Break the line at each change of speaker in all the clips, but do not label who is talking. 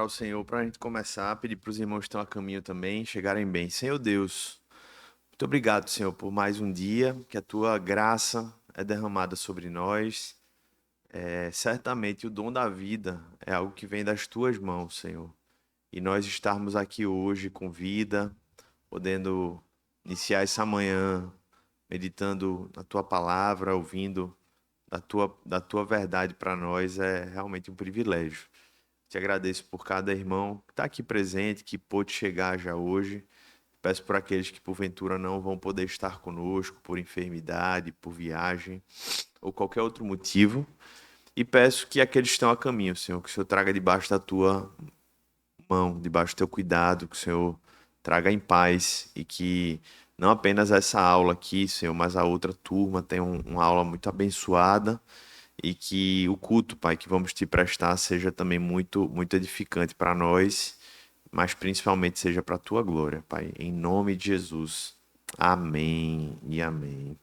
Ao Senhor para a gente começar, pedir para os irmãos que estão a caminho também chegarem bem. Senhor Deus, muito obrigado, Senhor, por mais um dia, que a tua graça é derramada sobre nós. Certamente o dom da vida é algo que vem das tuas mãos, Senhor. E nós estarmos aqui hoje com vida, podendo iniciar essa manhã meditando na tua palavra, ouvindo da tua verdade para nós, é realmente um privilégio. Te agradeço por cada irmão que está aqui presente, que pôde chegar já hoje. Peço por aqueles que porventura não vão poder estar conosco por enfermidade, por viagem ou qualquer outro motivo. E peço que aqueles que estão a caminho, Senhor, que o Senhor traga debaixo da tua mão, debaixo do teu cuidado, que o Senhor traga em paz e que não apenas essa aula aqui, Senhor, mas a outra turma tenha uma aula muito abençoada e que o culto, Pai, que vamos te prestar seja também muito, muito edificante para nós, mas principalmente seja para a tua glória, Pai. Em nome de Jesus. Amém e amém.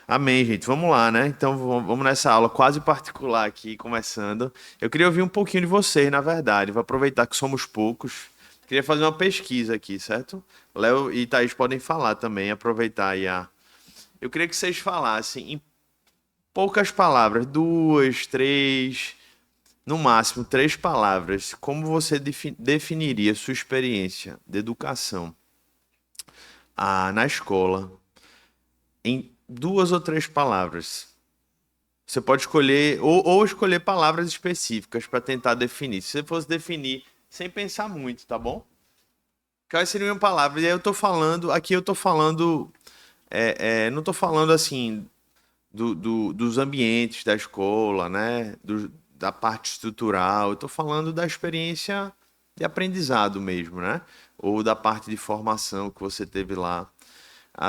Amém, gente. Vamos lá, né? Então vamos nessa aula quase particular aqui, começando. Eu queria ouvir um pouquinho de vocês, na verdade. Vou aproveitar que somos poucos. Queria fazer uma pesquisa aqui, certo? Léo e Thaís podem falar também, aproveitar aí a. Eu queria que vocês falassem em poucas palavras, duas, três, no máximo três palavras. Como você definiria sua experiência de educação na escola em duas ou três palavras? Você pode escolher, ou escolher palavras específicas para tentar definir. Se você fosse definir sem pensar muito, tá bom? Quais seriam palavras? E aí eu tô falando, aqui eu tô falando, não tô falando assim dos ambientes da escola, né? Da parte estrutural. Eu estou falando da experiência de aprendizado mesmo, né? Ou da parte de formação que você teve lá.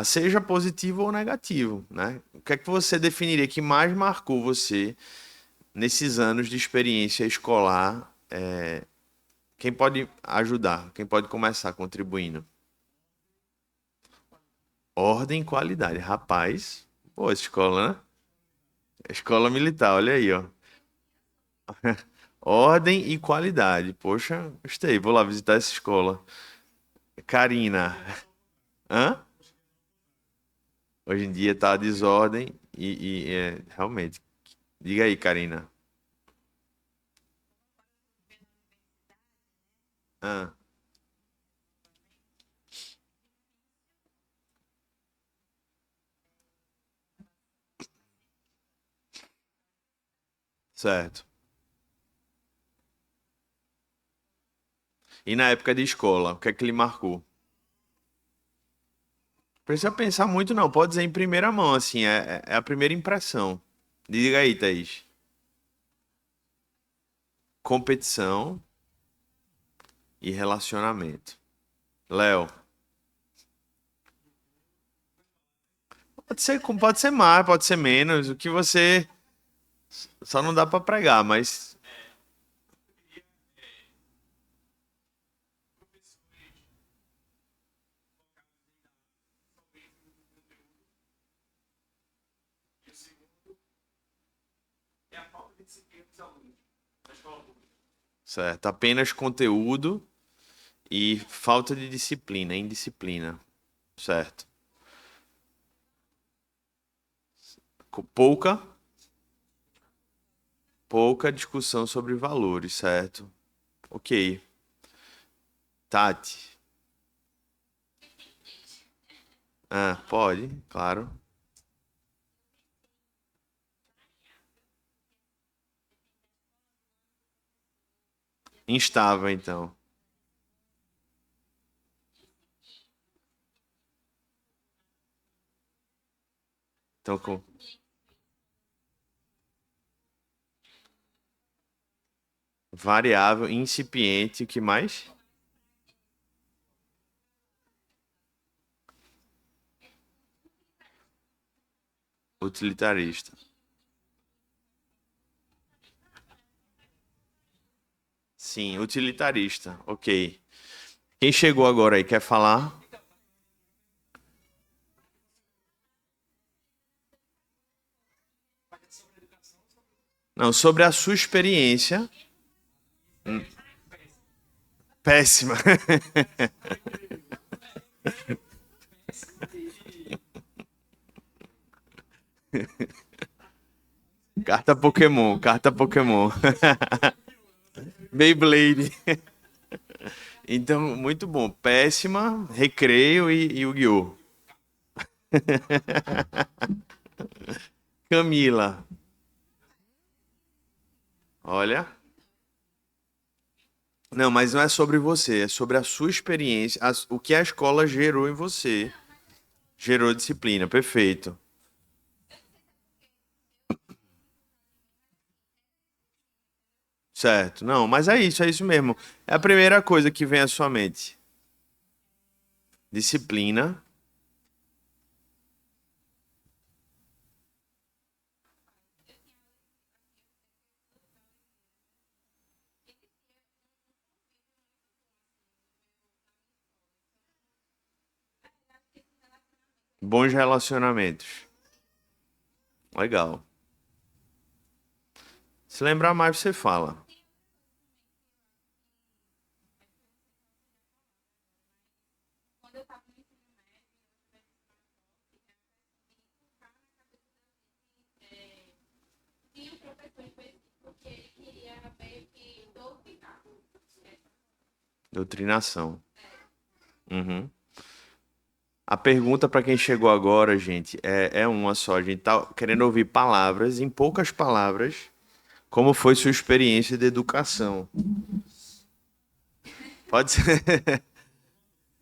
Seja positivo ou negativo, né? O que é que você definiria que mais marcou você nesses anos de experiência escolar? Quem pode ajudar? Quem pode começar contribuindo? Ordem e qualidade. Rapaz, pô, escola, né? Escola militar, olha aí, ó. Ordem e qualidade. Poxa, gostei. Vou lá visitar essa escola. Karina. Hã? Hoje em dia tá a desordem realmente. Diga aí, Karina. Hã? Certo. E na época de escola, o que é que lhe marcou? Precisa pensar muito, não. Pode dizer em primeira mão, assim. É a primeira impressão. Diga aí, Thaís. Competição e relacionamento. Léo. Pode ser mais, pode ser menos. O que você. Só não dá pra pregar, mas. Certo. Apenas conteúdo e falta de disciplina, indisciplina. Certo. Pouca, pouca discussão sobre valores, certo? Ok. Tati. Pode, claro. Instável, então. Então, com variável, incipiente, o que mais? Utilitarista. Sim, utilitarista. Ok. Quem chegou agora aí, quer falar? Não, sobre a sua experiência. Péssima. Carta Pokémon, carta Pokémon. Beyblade. Então, muito bom. Péssima, Recreio e Yu-Gi-Oh! Camila, olha. Não, mas não é sobre você, é sobre a sua experiência, o que a escola gerou em você. Gerou disciplina, perfeito. Certo. Não, mas é isso mesmo. É a primeira coisa que vem à sua mente. Disciplina, bons relacionamentos. Legal. Se lembrar mais, você fala. Doutrinação. Uhum. A pergunta para quem chegou agora, gente, é uma só. A gente tá querendo ouvir palavras, em poucas palavras, como foi sua experiência de educação. Pode ser.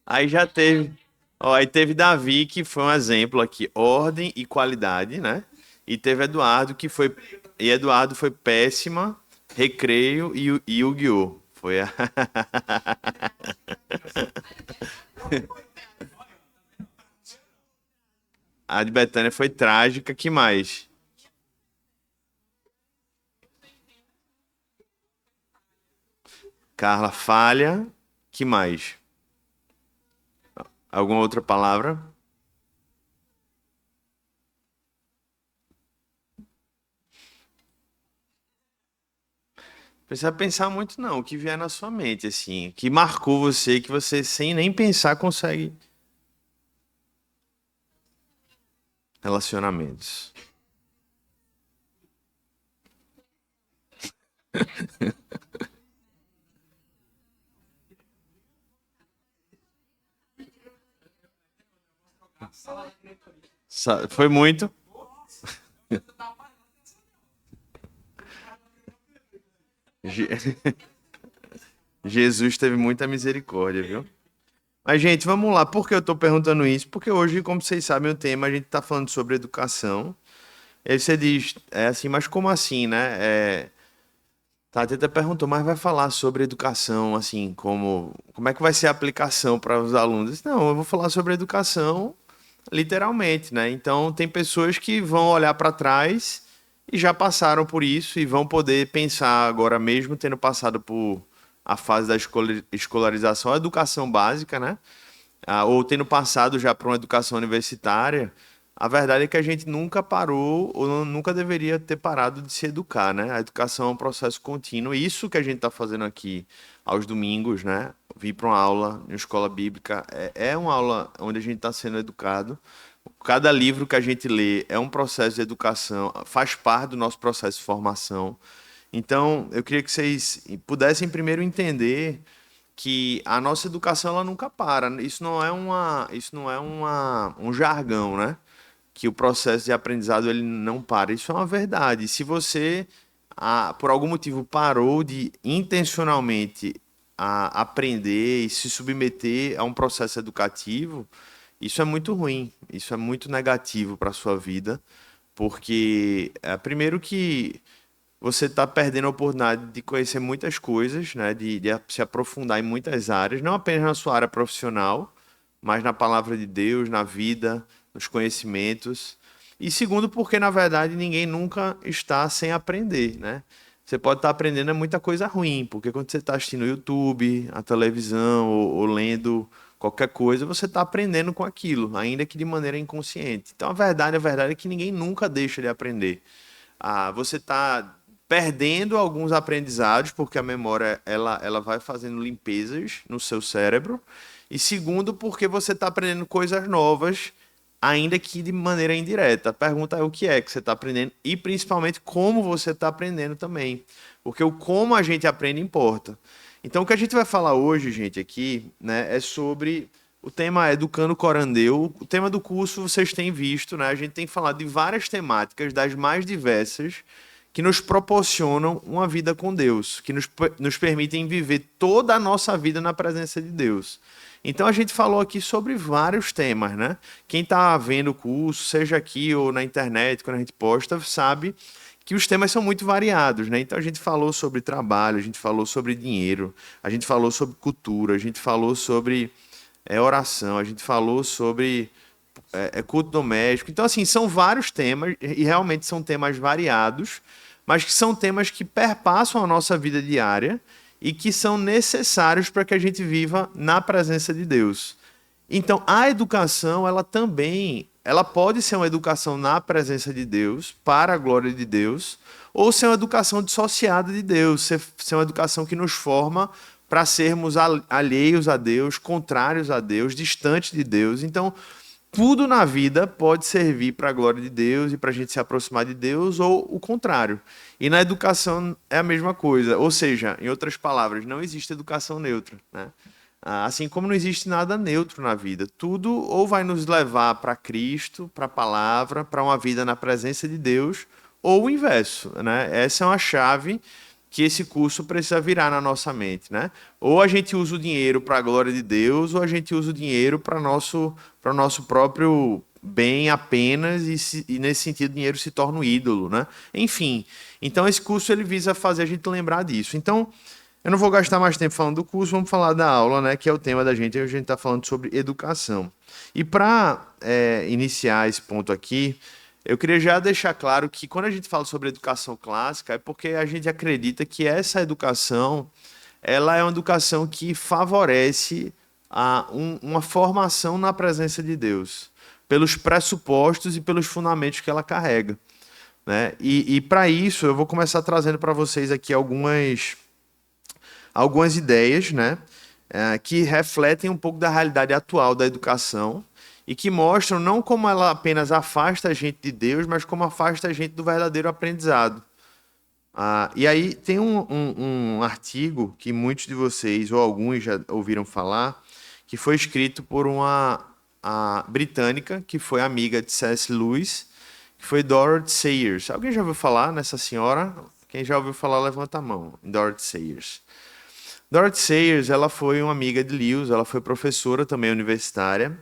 Aí já teve. Ó, aí teve Davi, que foi um exemplo aqui, ordem e qualidade, né? E teve Eduardo, que foi. E Eduardo foi péssima, recreio e Yu-Gi-Oh! Foi a. A de Betânia foi trágica, que mais? Carla falha, que mais? Alguma outra palavra? Precisa pensar muito, não. O que vier na sua mente, assim, que marcou você, que você sem nem pensar consegue. Relacionamentos. Foi muito. Je- Jesus teve muita misericórdia, viu? Mas, gente, vamos lá. Por que eu tô perguntando isso? Porque hoje, como vocês sabem, o tema a gente tá falando sobre educação. Aí você diz, é assim, mas como assim, né? Tati até perguntou, mas vai falar sobre educação, assim, como é que vai ser a aplicação para os alunos? Eu disse, não, eu vou falar sobre educação literalmente, né? Então, tem pessoas que vão olhar para trás e já passaram por isso e vão poder pensar agora mesmo, tendo passado por a fase da escolarização, a educação básica, né? Ou tendo passado já para uma educação universitária, a verdade é que a gente nunca parou ou nunca deveria ter parado de se educar, né? A educação é um processo contínuo. E isso que a gente está fazendo aqui aos domingos, né? Vir para uma aula em escola bíblica é uma aula onde a gente está sendo educado. Cada livro que a gente lê é um processo de educação, faz parte do nosso processo de formação. Então, eu queria que vocês pudessem primeiro entender que a nossa educação ela nunca para. Isso não é um jargão, né? Que o processo de aprendizado ele não para. Isso é uma verdade. Se você, por algum motivo, parou de intencionalmente aprender e se submeter a um processo educativo, isso é muito ruim. Isso é muito negativo para a sua vida, porque, primeiro que você está perdendo a oportunidade de conhecer muitas coisas, né? De se aprofundar em muitas áreas, não apenas na sua área profissional, mas na palavra de Deus, na vida, nos conhecimentos. E segundo, porque na verdade ninguém nunca está sem aprender, né? Você pode estar aprendendo muita coisa ruim, porque quando você está assistindo o YouTube, a televisão ou lendo qualquer coisa, você está aprendendo com aquilo, ainda que de maneira inconsciente. Então a verdade é que ninguém nunca deixa de aprender. Você está perdendo alguns aprendizados, porque a memória ela vai fazendo limpezas no seu cérebro. E segundo, porque você está aprendendo coisas novas, ainda que de maneira indireta. A pergunta é o que é que você está aprendendo e principalmente como você está aprendendo também. Porque o como a gente aprende importa. Então, o que a gente vai falar hoje, gente, aqui, né, é sobre o tema Educando Corandeu. O tema do curso vocês têm visto, né? A gente tem falado de várias temáticas, das mais diversas, que nos proporcionam uma vida com Deus, que nos permitem viver toda a nossa vida na presença de Deus. Então a gente falou aqui sobre vários temas, né? Quem está vendo o curso, seja aqui ou na internet, quando a gente posta, sabe que os temas são muito variados, né? Então a gente falou sobre trabalho, a gente falou sobre dinheiro, a gente falou sobre cultura, a gente falou sobre oração, a gente falou sobre culto doméstico. Então, assim, são vários temas, e realmente são temas variados, mas que são temas que perpassam a nossa vida diária e que são necessários para que a gente viva na presença de Deus. Então, a educação, ela também, ela pode ser uma educação na presença de Deus, para a glória de Deus, ou ser uma educação dissociada de Deus, ser uma educação que nos forma para sermos alheios a Deus, contrários a Deus, distantes de Deus. Então, tudo na vida pode servir para a glória de Deus e para a gente se aproximar de Deus, ou o contrário. E na educação é a mesma coisa. Ou seja, em outras palavras, não existe educação neutra, né? Assim como não existe nada neutro na vida. Tudo ou vai nos levar para Cristo, para a palavra, para uma vida na presença de Deus, ou o inverso, né? Essa é uma chave que esse curso precisa virar na nossa mente, né? Ou a gente usa o dinheiro para a glória de Deus, ou a gente usa o dinheiro para o nosso próprio bem apenas, e nesse sentido o dinheiro se torna um ídolo, né? Enfim, então esse curso ele visa fazer a gente lembrar disso. Então, eu não vou gastar mais tempo falando do curso, vamos falar da aula, né? Que é o tema da gente, a gente está falando sobre educação. E para iniciar esse ponto aqui, eu queria já deixar claro que quando a gente fala sobre educação clássica, é porque a gente acredita que essa educação, ela é uma educação que favorece uma formação na presença de Deus, pelos pressupostos e pelos fundamentos que ela carrega, né? E para isso, eu vou começar trazendo para vocês aqui algumas ideias, né? Que refletem um pouco da realidade atual da educação e que mostram não como ela apenas afasta a gente de Deus, mas como afasta a gente do verdadeiro aprendizado. E aí tem um artigo que muitos de vocês, ou alguns já ouviram falar, que foi escrito por uma britânica, que foi amiga de C.S. Lewis, que foi Dorothy Sayers. Alguém já ouviu falar nessa senhora? Quem já ouviu falar, levanta a mão. Dorothy Sayers. Dorothy Sayers, ela foi uma amiga de Lewis, ela foi professora também universitária,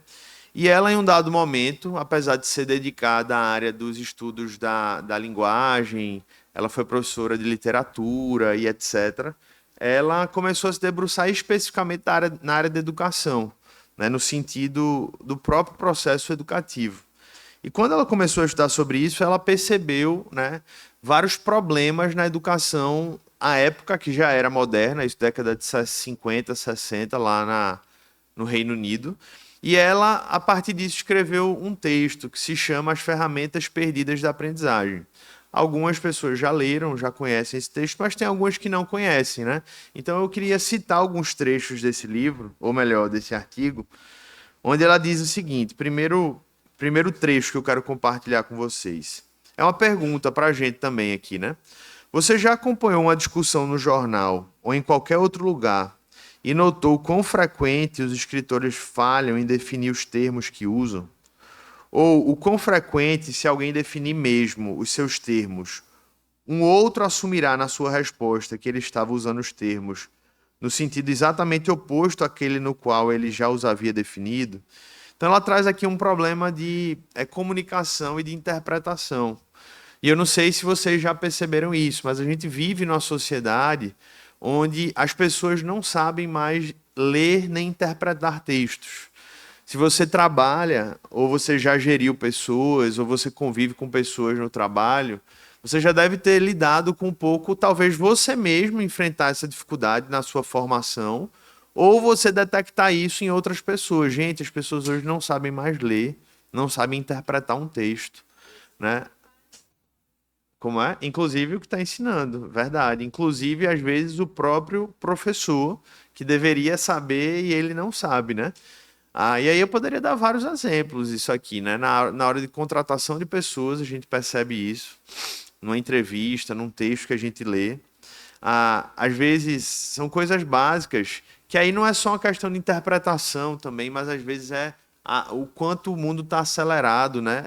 e ela, em um dado momento, apesar de ser dedicada à área dos estudos da linguagem, ela foi professora de literatura e etc., ela começou a se debruçar especificamente na área da educação, né, no sentido do próprio processo educativo. E quando ela começou a estudar sobre isso, ela percebeu, né, vários problemas na educação à época, que já era moderna, isso década de 50, 60, lá no Reino Unido. E ela, a partir disso, escreveu um texto que se chama As Ferramentas Perdidas da Aprendizagem. Algumas pessoas já leram, já conhecem esse texto, mas tem algumas que não conhecem, né? Então eu queria citar alguns trechos desse livro, ou melhor, desse artigo, onde ela diz o seguinte: primeiro trecho que eu quero compartilhar com vocês. É uma pergunta para a gente também aqui, né? Você já acompanhou uma discussão no jornal ou em qualquer outro lugar e notou quão frequente os escritores falham em definir os termos que usam? Ou o quão frequente, se alguém definir mesmo os seus termos, um outro assumirá na sua resposta que ele estava usando os termos no sentido exatamente oposto àquele no qual ele já os havia definido? Então ela traz aqui um problema de comunicação e de interpretação. E eu não sei se vocês já perceberam isso, mas a gente vive numa sociedade onde as pessoas não sabem mais ler nem interpretar textos. Se você trabalha, ou você já geriu pessoas, ou você convive com pessoas no trabalho, você já deve ter lidado com um pouco, talvez você mesmo enfrentar essa dificuldade na sua formação, ou você detectar isso em outras pessoas. Gente, as pessoas hoje não sabem mais ler, não sabem interpretar um texto, né? Como é? Inclusive o que está ensinando, verdade. Inclusive, às vezes, o próprio professor, que deveria saber e ele não sabe, né? E aí eu poderia dar vários exemplos isso aqui, né? Na hora de contratação de pessoas, a gente percebe isso, numa entrevista, num texto que a gente lê. Às vezes são coisas básicas, que aí não é só uma questão de interpretação também, mas às vezes é o quanto o mundo está acelerado, né?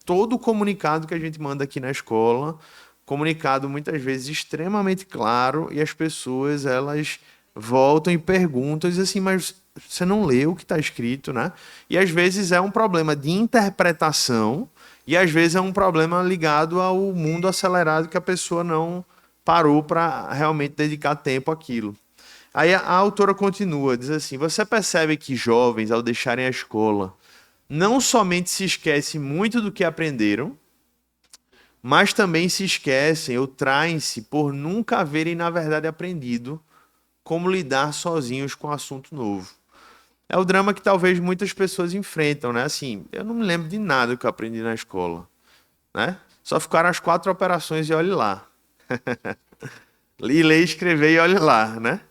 Todo o comunicado que a gente manda aqui na escola, comunicado muitas vezes extremamente claro, e as pessoas elas voltam e perguntam, e dizem assim, mas você não leu o que está escrito, né? E às vezes é um problema de interpretação, e às vezes é um problema ligado ao mundo acelerado que a pessoa não parou para realmente dedicar tempo àquilo. Aí a autora continua, diz assim: você percebe que jovens, ao deixarem a escola, não somente se esquecem muito do que aprenderam, mas também se esquecem ou traem-se por nunca haverem, na verdade, aprendido como lidar sozinhos com um assunto novo. É o drama que talvez muitas pessoas enfrentam, né? Assim, eu não me lembro de nada que eu aprendi na escola, né? Só ficaram as 4 operações e olhe lá. Ler, escrever e olhe lá, né?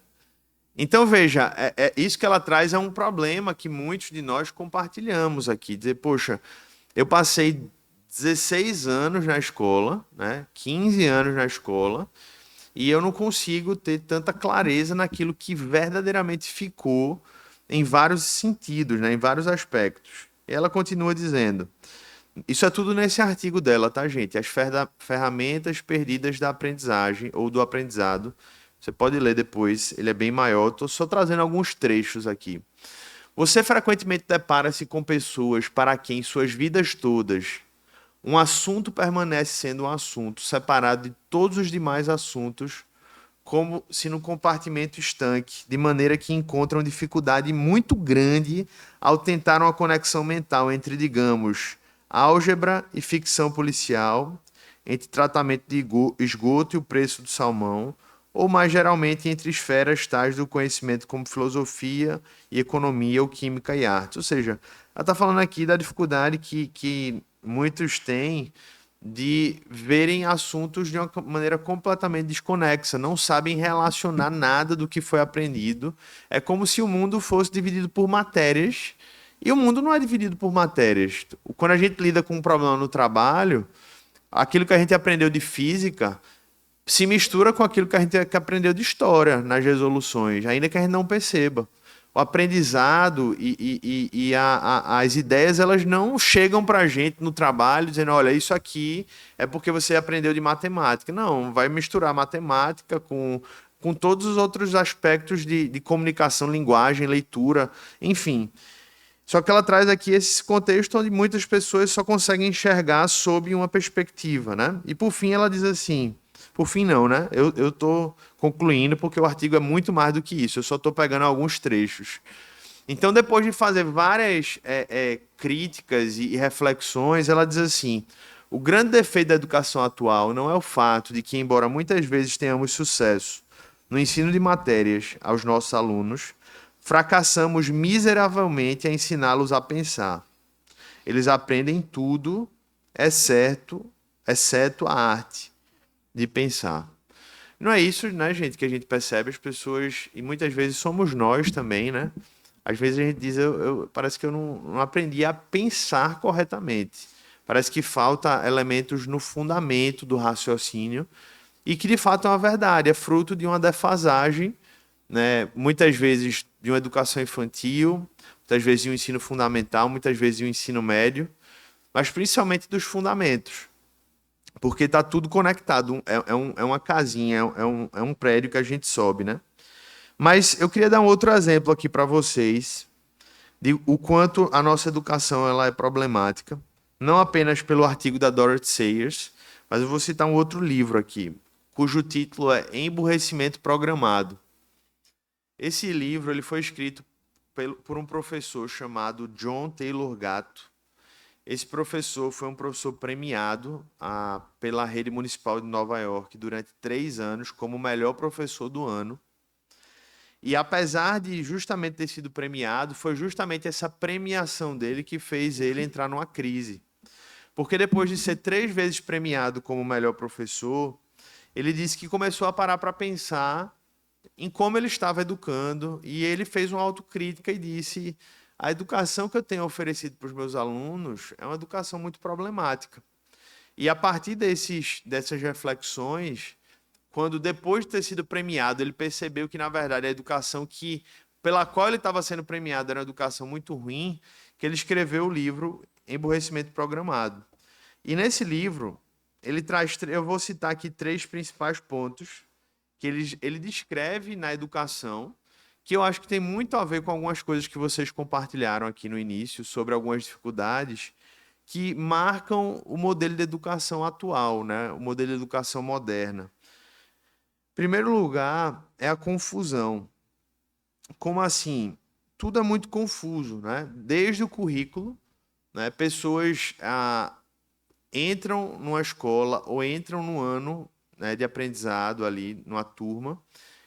Então, veja, isso que ela traz é um problema que muitos de nós compartilhamos aqui. Dizer, poxa, eu passei 16 anos na escola, né? 15 anos na escola, e eu não consigo ter tanta clareza naquilo que verdadeiramente ficou em vários sentidos, né? Em vários aspectos. E ela continua dizendo: isso é tudo nesse artigo dela, tá, gente? As ferramentas perdidas da aprendizagem ou do aprendizado. Você pode ler depois, ele é bem maior. Estou só trazendo alguns trechos aqui. Você frequentemente depara-se com pessoas para quem suas vidas todas um assunto permanece sendo um assunto separado de todos os demais assuntos, como se num compartimento estanque, de maneira que encontram dificuldade muito grande ao tentar uma conexão mental entre, digamos, álgebra e ficção policial, entre tratamento de esgoto e o preço do salmão, ou mais geralmente entre esferas tais do conhecimento como filosofia e economia ou química e arte. Ou seja, ela está falando aqui da dificuldade que muitos têm de verem assuntos de uma maneira completamente desconexa, não sabem relacionar nada do que foi aprendido. É como se o mundo fosse dividido por matérias, e o mundo não é dividido por matérias. Quando a gente lida com um problema no trabalho, aquilo que a gente aprendeu de física se mistura com aquilo que a gente que aprendeu de história nas resoluções, ainda que a gente não perceba. O aprendizado as ideias elas não chegam para a gente no trabalho dizendo, olha, isso aqui é porque você aprendeu de matemática. Não, vai misturar matemática com todos os outros aspectos de comunicação, linguagem, leitura, enfim. Só que ela traz aqui esse contexto onde muitas pessoas só conseguem enxergar sob uma perspectiva, né? E por fim ela diz assim, por fim não, né? Eu estou concluindo porque o artigo é muito mais do que isso, eu só estou pegando alguns trechos. Então, depois de fazer várias críticas e reflexões, ela diz assim, o grande defeito da educação atual não é o fato de que, embora muitas vezes tenhamos sucesso no ensino de matérias aos nossos alunos, fracassamos miseravelmente a ensiná-los a pensar. Eles aprendem tudo, exceto a arte de pensar. Não é isso, né, gente, que a gente percebe as pessoas, e muitas vezes somos nós também, né? Às vezes a gente diz, parece que eu não aprendi a pensar corretamente. Parece que falta elementos no fundamento do raciocínio e que de fato é uma verdade, é fruto de uma defasagem, né? Muitas vezes de uma educação infantil, muitas vezes de um ensino fundamental, muitas vezes de um ensino médio, mas principalmente dos fundamentos, porque está tudo conectado, é uma casinha, é um prédio que a gente sobe, né? Mas eu queria dar um outro exemplo aqui para vocês de o quanto a nossa educação ela é problemática, não apenas pelo artigo da Dorothy Sayers, mas eu vou citar um outro livro aqui, cujo título é Emburrecimento Programado. Esse livro ele foi escrito por um professor chamado John Taylor Gatto. Esse professor foi um professor premiado pela rede municipal de Nova York durante 3 anos como o melhor professor do ano. E apesar de justamente ter sido premiado, foi justamente essa premiação dele que fez ele entrar numa crise. Porque depois de ser 3 vezes premiado como o melhor professor, ele disse que começou a parar para pensar em como ele estava educando e ele fez uma autocrítica e disse: a educação que eu tenho oferecido para os meus alunos é uma educação muito problemática. E a partir dessas reflexões, quando depois de ter sido premiado, ele percebeu que, na verdade, a educação pela qual ele estava sendo premiado era uma educação muito ruim, que ele escreveu o livro Emburrecimento Programado. E nesse livro, ele traz, eu vou citar aqui 3 principais pontos que ele descreve na educação, que eu acho que tem muito a ver com algumas coisas que vocês compartilharam aqui no início, sobre algumas dificuldades que marcam o modelo de educação atual, né? O modelo de educação moderna. Em primeiro lugar, é a confusão. Como assim? Tudo é muito confuso, né? Desde o currículo, né? Pessoas entram numa escola ou entram no ano, né, de aprendizado ali, numa turma,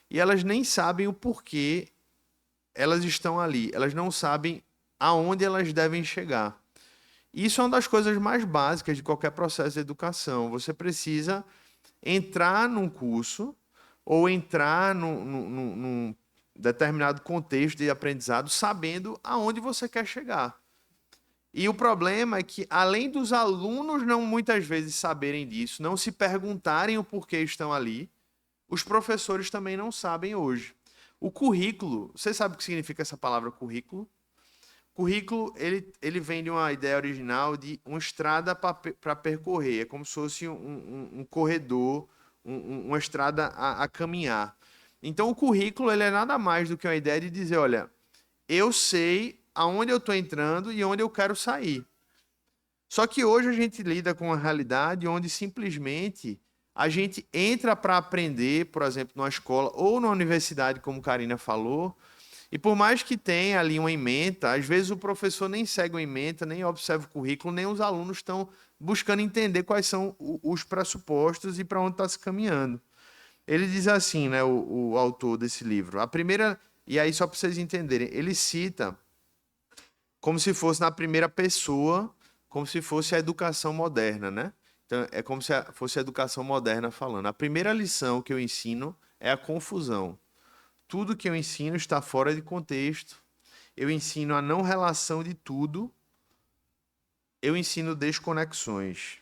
e elas nem sabem o porquê elas estão ali. Elas não sabem aonde elas devem chegar. Isso é uma das coisas mais básicas de qualquer processo de educação. Você precisa entrar num curso ou entrar num determinado contexto de aprendizado sabendo aonde você quer chegar. E o problema é que, além dos alunos não muitas vezes saberem disso, não se perguntarem o porquê estão ali, os professores também não sabem hoje. O currículo, você sabe o que significa essa palavra currículo? Currículo, ele vem de uma ideia original de uma estrada para percorrer. É como se fosse um corredor, uma estrada a caminhar. Então, o currículo ele é nada mais do que uma ideia de dizer, olha, eu sei aonde eu estou entrando e onde eu quero sair. Só que hoje a gente lida com uma realidade onde simplesmente a gente entra para aprender, por exemplo, numa escola ou na universidade, como Karina falou, e por mais que tenha ali uma ementa, às vezes o professor nem segue uma ementa, nem observa o currículo, nem os alunos estão buscando entender quais são os pressupostos e para onde está se caminhando. Ele diz assim, né, o autor desse livro. A primeira, e aí só para vocês entenderem, ele cita como se fosse na primeira pessoa, como se fosse a educação moderna, né? Então, é como se fosse a educação moderna falando. A primeira lição que eu ensino é a confusão. Tudo que eu ensino está fora de contexto. Eu ensino a não relação de tudo. Eu ensino desconexões.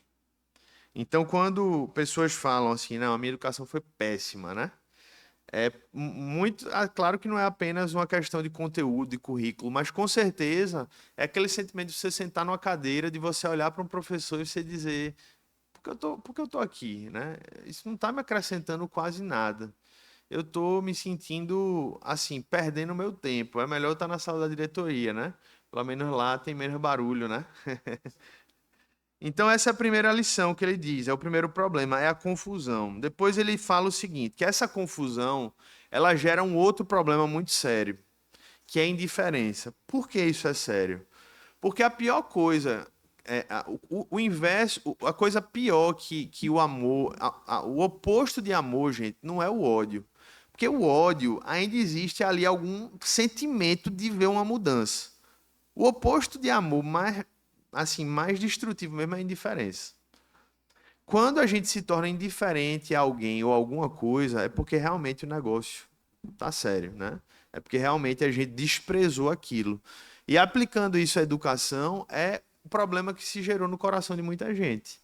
Então, quando pessoas falam assim, não, a minha educação foi péssima, né? É muito, claro que não é apenas uma questão de conteúdo, de currículo, mas com certeza é aquele sentimento de você sentar numa cadeira, de você olhar para um professor e você dizer, por que eu tô aqui, né? Isso não está me acrescentando quase nada. Eu tô me sentindo assim, perdendo o meu tempo. É melhor eu estar na sala da diretoria, né? Pelo menos lá tem menos barulho, né? Então, essa é a primeira lição que ele diz, é o primeiro problema, é a confusão. Depois ele fala o seguinte, que essa confusão, ela gera um outro problema muito sério, que é a indiferença. Por que isso é sério? Porque a pior coisa, o inverso, a coisa pior que o amor, o oposto de amor, gente, não é o ódio. Porque o ódio ainda existe ali algum sentimento de ver uma mudança. O oposto de amor, mais, assim, mais destrutivo mesmo é a indiferença. Quando a gente se torna indiferente a alguém ou alguma coisa, é porque realmente o negócio tá sério, né? É porque realmente a gente desprezou aquilo. E aplicando isso à educação, é o problema que se gerou no coração de muita gente.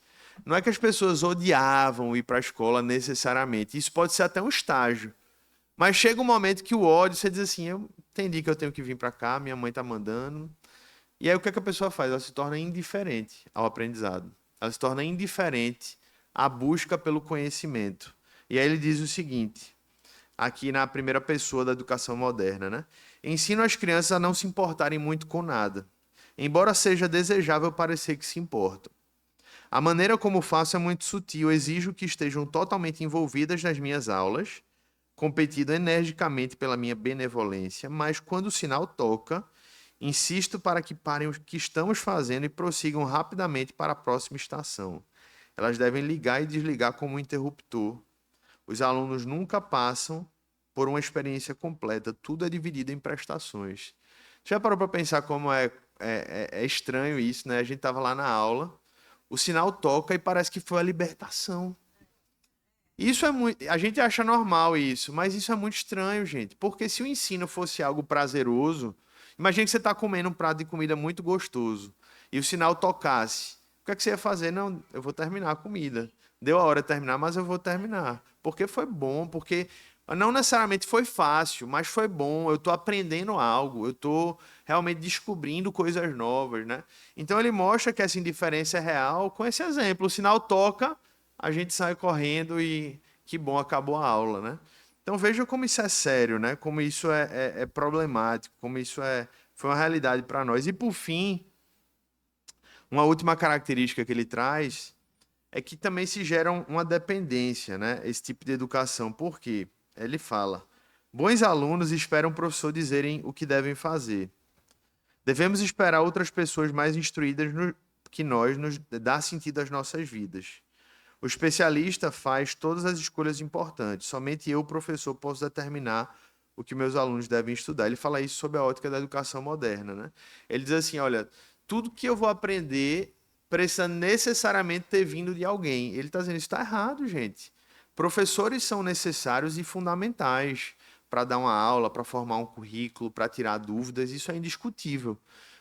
Não é que as pessoas odiavam ir para a escola necessariamente. Isso pode ser até um estágio. Mas chega um momento que o ódio, você diz assim, eu entendi que eu tenho que vir para cá, minha mãe tá mandando. E aí o que é que a pessoa faz? Ela se torna indiferente ao aprendizado. Ela se torna indiferente à busca pelo conhecimento. E aí ele diz o seguinte, aqui na primeira pessoa da educação moderna, né? Ensino as crianças a não se importarem muito com nada, embora seja desejável parecer que se importam. A maneira como faço é muito sutil, exijo que estejam totalmente envolvidas nas minhas aulas, competindo energicamente pela minha benevolência, mas quando o sinal toca, insisto para que parem o que estamos fazendo e prossigam rapidamente para a próxima estação. Elas devem ligar e desligar como um interruptor. Os alunos nunca passam por uma experiência completa, tudo é dividido em prestações. Já parou para pensar como é estranho isso, né? A gente estava lá na aula, O sinal toca e parece que foi a libertação. Isso é muito. A gente acha normal isso, mas isso é muito estranho, gente. Porque se o ensino fosse algo prazeroso, imagine que você está comendo um prato de comida muito gostoso e o sinal tocasse. O que é que você ia fazer? Não, eu vou terminar a comida. Deu a hora de terminar, mas eu vou terminar. Porque foi bom, porque não necessariamente foi fácil, mas foi bom. Eu estou aprendendo algo, eu estou realmente descobrindo coisas novas, né? Então ele mostra que essa indiferença é real com esse exemplo. O sinal toca, a gente sai correndo e que bom, acabou a aula, né? Então veja como isso é sério, né? Como isso é problemático, como isso foi uma realidade para nós. E por fim, uma última característica que ele traz é que também se gera uma dependência, né? Esse tipo de educação. Por quê? Ele fala: bons alunos esperam o professor dizerem o que devem fazer. Devemos esperar outras pessoas mais instruídas que nós nos dar sentido às nossas vidas. O especialista faz todas as escolhas importantes. Somente eu, professor, posso determinar o que meus alunos devem estudar. Ele fala isso sob a ótica da educação moderna, né? Ele diz assim, olha, tudo que eu vou aprender precisa necessariamente ter vindo de alguém. Ele está dizendo, isso está errado, gente. Professores são necessários e fundamentais para dar uma aula, para formar um currículo, para tirar dúvidas, isso é indiscutível.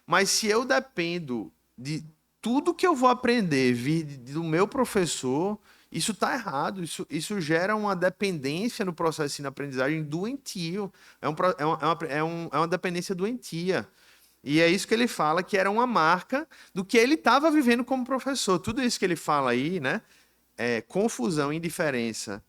Mas se eu dependo de tudo que eu vou aprender vir do meu professor, isso está errado. Isso gera uma dependência no processo de ensino-aprendizagem doentio. É uma dependência doentia. E é isso que ele fala, que era uma marca do que ele estava vivendo como professor. Tudo isso que ele fala aí, né? Confusão, indiferença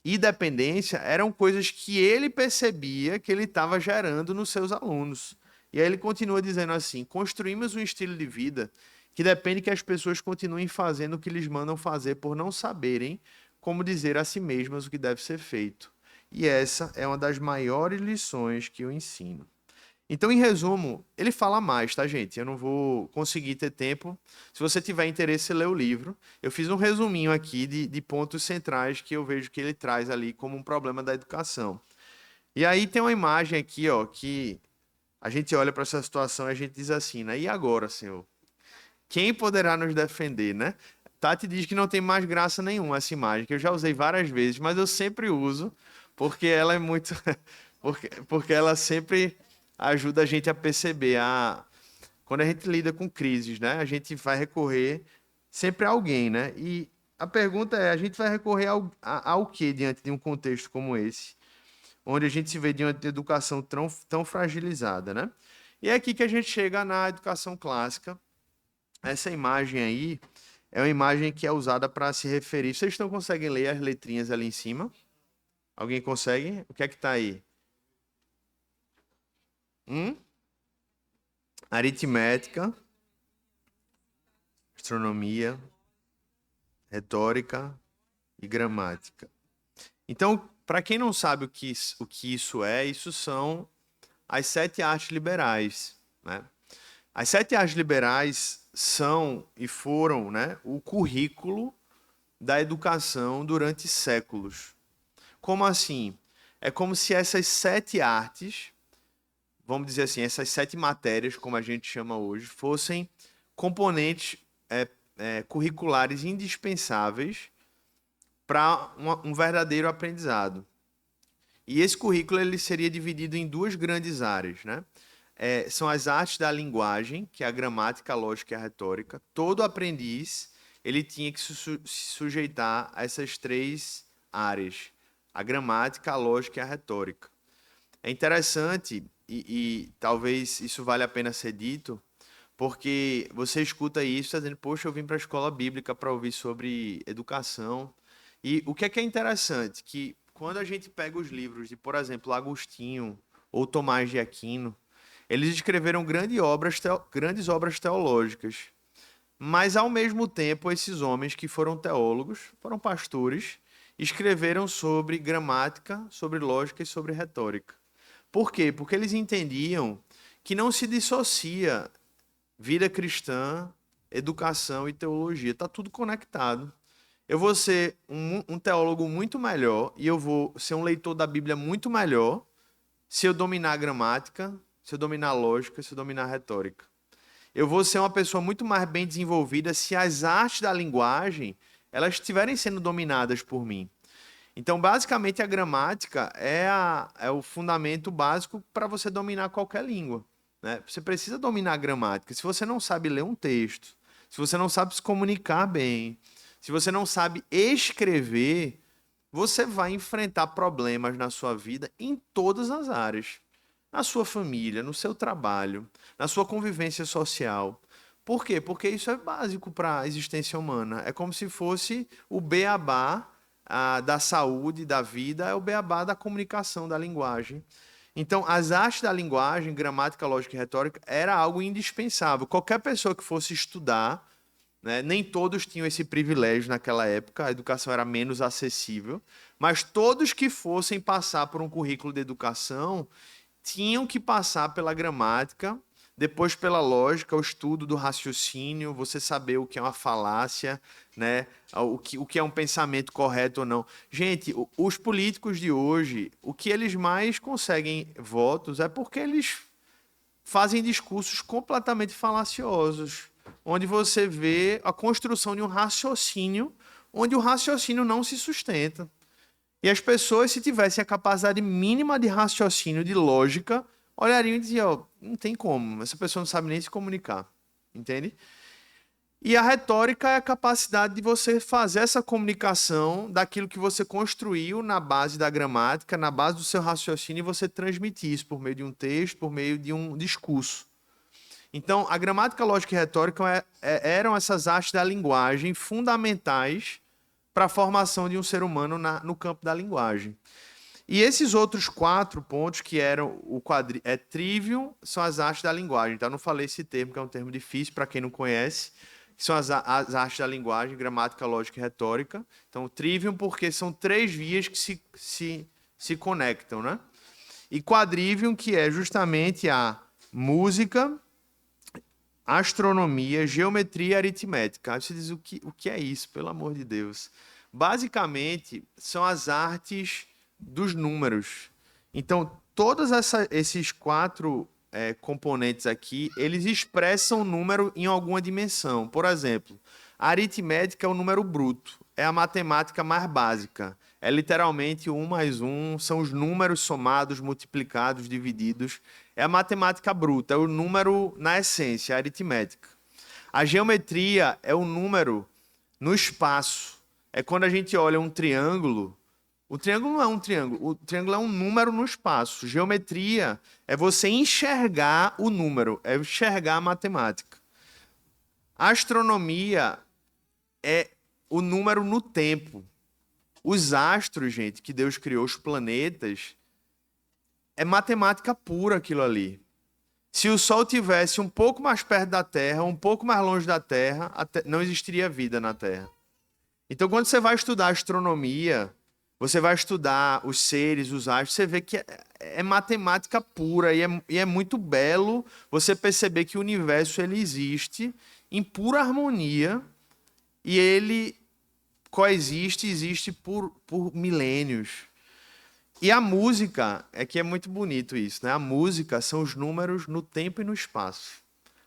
e dependência eram coisas que ele percebia que ele estava gerando nos seus alunos. E aí ele continua dizendo assim: construímos um estilo de vida que depende que as pessoas continuem fazendo o que lhes mandam fazer por não saberem como dizer a si mesmas o que deve ser feito. E essa é uma das maiores lições que eu ensino. Então, em resumo, ele fala mais, tá, gente? Eu não vou conseguir ter tempo. Se você tiver interesse, lê o livro. Eu fiz um resuminho aqui de pontos centrais que eu vejo que ele traz ali como um problema da educação. E aí tem uma imagem aqui, ó, que a gente olha para essa situação e a gente diz assim, né? E agora, Senhor? Quem poderá nos defender, né? Tati diz que não tem mais graça nenhuma essa imagem, que eu já usei várias vezes, mas eu sempre uso, porque ela é muito. porque ela sempre ajuda a gente a perceber. Quando a gente lida com crises, né? A gente vai recorrer sempre a alguém, né? E a pergunta é: a gente vai recorrer ao que diante de um contexto como esse, onde a gente se vê diante de educação tão fragilizada, né? E é aqui que a gente chega na educação clássica. Essa imagem aí é uma imagem que é usada para se referir. Vocês não conseguem ler as letrinhas ali em cima? Alguém consegue? O que é que está aí? Aritmética, astronomia, retórica e gramática. Então, para quem não sabe o que isso são as 7 artes liberais, né? As 7 artes liberais são e foram, né, o currículo da educação durante séculos. Como assim? É como se essas 7 artes, vamos dizer assim, essas 7 matérias, como a gente chama hoje, fossem componentes curriculares indispensáveis para um verdadeiro aprendizado. E esse currículo ele seria dividido em 2 grandes áreas, né? São as artes da linguagem, que é a gramática, a lógica e a retórica. Todo aprendiz ele tinha que se sujeitar a essas 3 áreas: a gramática, a lógica e a retórica. É interessante, e talvez isso vale a pena ser dito, porque você escuta isso, está dizendo, poxa, eu vim para a escola bíblica para ouvir sobre educação. E o que é interessante? Que quando a gente pega os livros de, por exemplo, Agostinho ou Tomás de Aquino, eles escreveram grandes obras teológicas. Mas, ao mesmo tempo, esses homens que foram teólogos, foram pastores, escreveram sobre gramática, sobre lógica e sobre retórica. Por quê? Porque eles entendiam que não se dissocia vida cristã, educação e teologia. Está tudo conectado. Eu vou ser um teólogo muito melhor e eu vou ser um leitor da Bíblia muito melhor se eu dominar a gramática, se eu dominar a lógica, se eu dominar a retórica. Eu vou ser uma pessoa muito mais bem desenvolvida se as artes da linguagem elas estiverem sendo dominadas por mim. Então, basicamente, a gramática é o fundamento básico para você dominar qualquer língua, né? Você precisa dominar a gramática. Se você não sabe ler um texto, se você não sabe se comunicar bem, se você não sabe escrever, você vai enfrentar problemas na sua vida em todas as áreas. Na sua família, no seu trabalho, na sua convivência social. Por quê? Porque isso é básico para a existência humana. É como se fosse o beabá da saúde, da vida, é o beabá da comunicação, da linguagem. Então, as artes da linguagem, gramática, lógica e retórica, era algo indispensável. Qualquer pessoa que fosse estudar, né, nem todos tinham esse privilégio naquela época, a educação era menos acessível, mas todos que fossem passar por um currículo de educação tinham que passar pela gramática, depois pela lógica, o estudo do raciocínio, você saber o que é uma falácia, né? O que é um pensamento correto ou não. Gente, os políticos de hoje, o que eles mais conseguem votos é porque eles fazem discursos completamente falaciosos, onde você vê a construção de um raciocínio, onde o raciocínio não se sustenta. E as pessoas, se tivessem a capacidade mínima de raciocínio, de lógica, olhariam e diziam, ó, não tem como, essa pessoa não sabe nem se comunicar, entende? E a retórica é a capacidade de você fazer essa comunicação daquilo que você construiu na base da gramática, na base do seu raciocínio, e você transmitir isso por meio de um texto, por meio de um discurso. Então, a gramática, lógica e retórica eram essas artes da linguagem fundamentais para a formação de um ser humano no campo da linguagem. E esses outros 4 pontos que eram trivium, são as artes da linguagem. Então, eu não falei esse termo, que é um termo difícil para quem não conhece, que são as artes da linguagem, gramática, lógica e retórica. Então, trivium porque são 3 vias que se conectam, né? E quadrivium, que é justamente a música, astronomia, geometria e aritmética. Aí você diz, o que é isso, pelo amor de Deus? Basicamente, são as artes dos números. Então, todos esses 4 componentes aqui, eles expressam o número em alguma dimensão. Por exemplo, a aritmética é o número bruto, é a matemática mais básica. É literalmente 1 mais 1, são os números somados, multiplicados, divididos. É a matemática bruta, é o número na essência, a aritmética. A geometria é o número no espaço. É quando a gente olha um triângulo. O triângulo não é um triângulo, o triângulo é um número no espaço. Geometria é você enxergar o número, é enxergar a matemática. A astronomia é o número no tempo. Os astros, gente, que Deus criou, os planetas, é matemática pura aquilo ali. Se o Sol tivesse um pouco mais perto da Terra, um pouco mais longe da Terra, não existiria vida na Terra. Então, quando você vai estudar astronomia, você vai estudar os seres, os astros, você vê que é matemática pura e é muito belo você perceber que o universo ele existe em pura harmonia e ele coexiste, existe por milênios. E a música, é que é muito bonito isso, né? A música são os números no tempo e no espaço.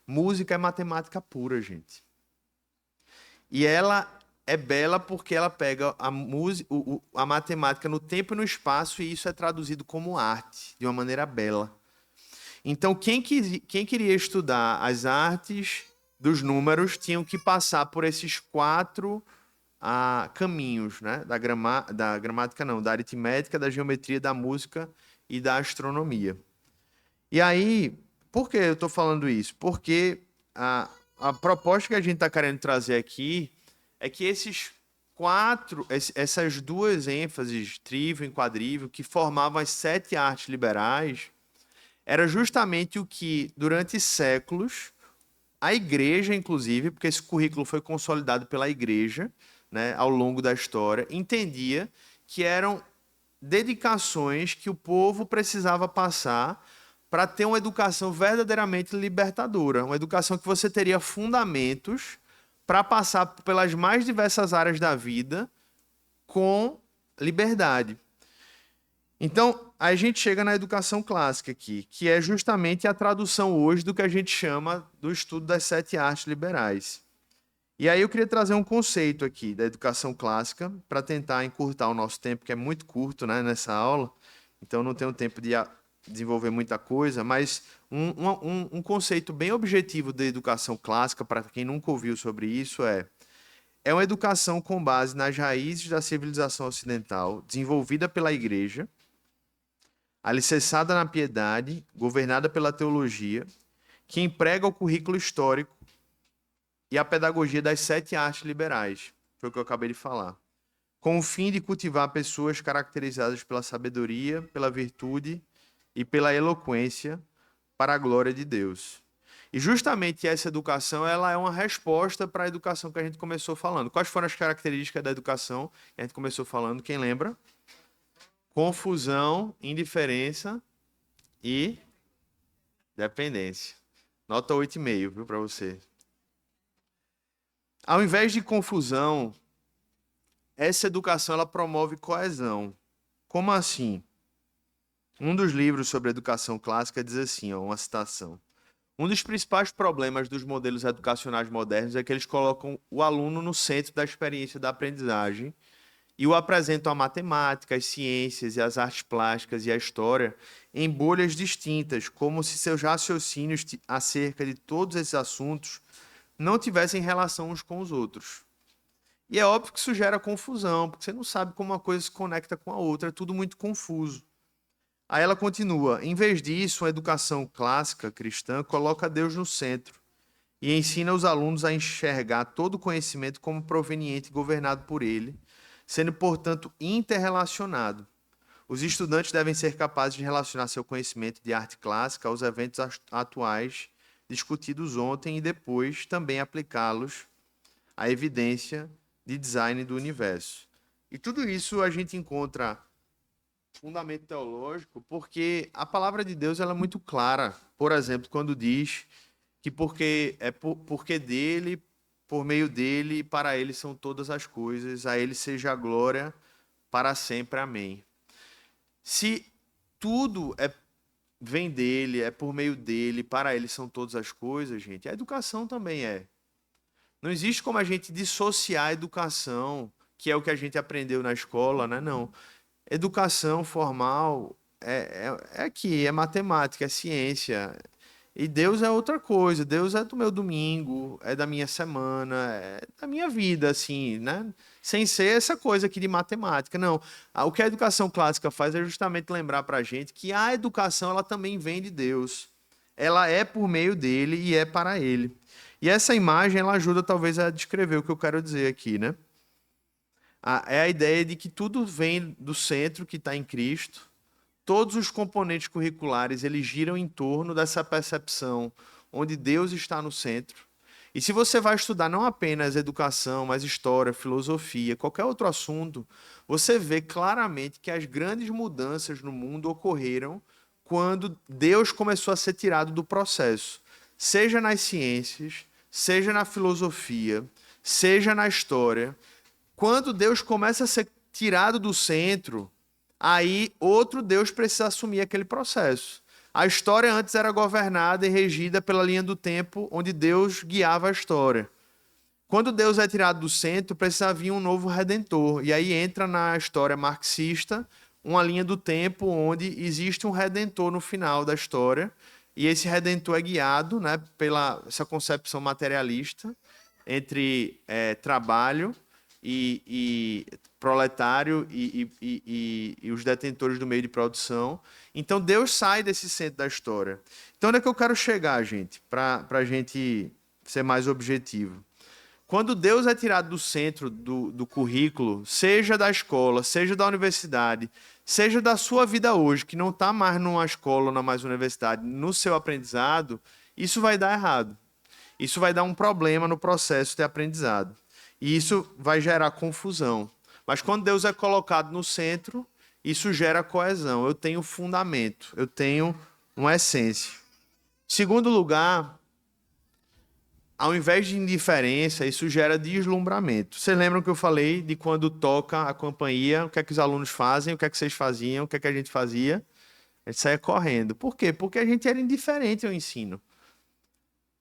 Música é matemática pura, gente. E ela é bela porque ela pega a matemática no tempo e no espaço e isso é traduzido como arte, de uma maneira bela. Então, quem queria estudar as artes dos números tinham que passar por esses 4 caminhos, né? Da gramática não, da aritmética, da geometria, da música e da astronomia. E aí, por que eu estou falando isso? Porque a proposta que a gente está querendo trazer aqui é que essas 2 ênfases, trivium e quadrivium, que formavam as 7 artes liberais, era justamente o que, durante séculos, a igreja, inclusive, porque esse currículo foi consolidado pela igreja, né, ao longo da história, entendia que eram dedicações que o povo precisava passar para ter uma educação verdadeiramente libertadora, uma educação que você teria fundamentos para passar pelas mais diversas áreas da vida com liberdade. Então, aí a gente chega na educação clássica aqui, que é justamente a tradução hoje do que a gente chama do estudo das 7 artes liberais. E aí eu queria trazer um conceito aqui da educação clássica para tentar encurtar o nosso tempo, que é muito curto, né, nessa aula, então não tenho tempo de desenvolver muita coisa, mas um conceito bem objetivo da educação clássica, para quem nunca ouviu sobre isso, é uma educação com base nas raízes da civilização ocidental, desenvolvida pela Igreja, alicerçada na piedade, governada pela teologia, que emprega o currículo histórico e a pedagogia das 7 artes liberais, foi o que eu acabei de falar, com o fim de cultivar pessoas caracterizadas pela sabedoria, pela virtude e pela eloquência para a glória de Deus. E justamente essa educação, ela é uma resposta para a educação que a gente começou falando. Quais foram as características da educação que a gente começou falando? Quem lembra? Confusão, indiferença e dependência. Nota 8,5, viu, para você. Ao invés de confusão, essa educação ela promove coesão. Como assim? Um dos livros sobre educação clássica diz assim, ó, uma citação. Um dos principais problemas dos modelos educacionais modernos é que eles colocam o aluno no centro da experiência da aprendizagem e o apresentam a matemática, as ciências e as artes plásticas e a história em bolhas distintas, como se seus raciocínios acerca de todos esses assuntos não tivessem relação uns com os outros. E é óbvio que isso gera confusão, porque você não sabe como uma coisa se conecta com a outra, é tudo muito confuso. Aí ela continua, em vez disso, a educação clássica cristã coloca Deus no centro e ensina os alunos a enxergar todo o conhecimento como proveniente e governado por ele, sendo, portanto, interrelacionado. Os estudantes devem ser capazes de relacionar seu conhecimento de arte clássica aos eventos atuais discutidos ontem e depois também aplicá-los à evidência de design do universo. E tudo isso a gente encontra fundamento teológico porque a palavra de Deus ela é muito clara. Por exemplo, quando diz que porque dele, por meio dele e para ele são todas as coisas, a ele seja a glória para sempre. Amém. Se tudo vem dele, é por meio dele, para ele são todas as coisas, gente, a educação também é. Não existe como a gente dissociar a educação, que é o que a gente aprendeu na escola, né? Não. Educação formal é aqui, é matemática, é ciência. E Deus é outra coisa. Deus é do meu domingo, é da minha semana, é da minha vida, assim, né? Sem ser essa coisa aqui de matemática. Não. O que a educação clássica faz é justamente lembrar para a gente que a educação ela também vem de Deus. Ela é por meio dele e é para ele. E essa imagem ela ajuda talvez a descrever o que eu quero dizer aqui, né? É a ideia de que tudo vem do centro que está em Cristo. Todos os componentes curriculares eles giram em torno dessa percepção onde Deus está no centro. E se você vai estudar não apenas educação, mas história, filosofia, qualquer outro assunto, você vê claramente que as grandes mudanças no mundo ocorreram quando Deus começou a ser tirado do processo, seja nas ciências, seja na filosofia, seja na história. Quando Deus começa a ser tirado do centro, aí outro Deus precisa assumir aquele processo. A história antes era governada e regida pela linha do tempo, onde Deus guiava a história. Quando Deus é tirado do centro, precisa vir um novo redentor. E aí entra na história marxista uma linha do tempo onde existe um redentor no final da história. E esse redentor é guiado, né, pela essa concepção materialista entre trabalho e proletário e os detentores do meio de produção. Então, Deus sai desse centro da história. Então, onde é que eu quero chegar, gente? Para a gente ser mais objetivo. Quando Deus é tirado do centro do currículo, seja da escola, seja da universidade, seja da sua vida hoje, que não está mais numa escola ou na mais universidade, no seu aprendizado, isso vai dar errado. Isso vai dar um problema no processo de aprendizado. E isso vai gerar confusão. Mas quando Deus é colocado no centro, isso gera coesão. Eu tenho fundamento, eu tenho uma essência. Segundo lugar, ao invés de indiferença, isso gera deslumbramento. Vocês lembram que eu falei de quando toca a campainha, o que é que os alunos fazem, o que é que vocês faziam, o que é que a gente fazia? A gente saía correndo. Por quê? Porque a gente era indiferente ao ensino.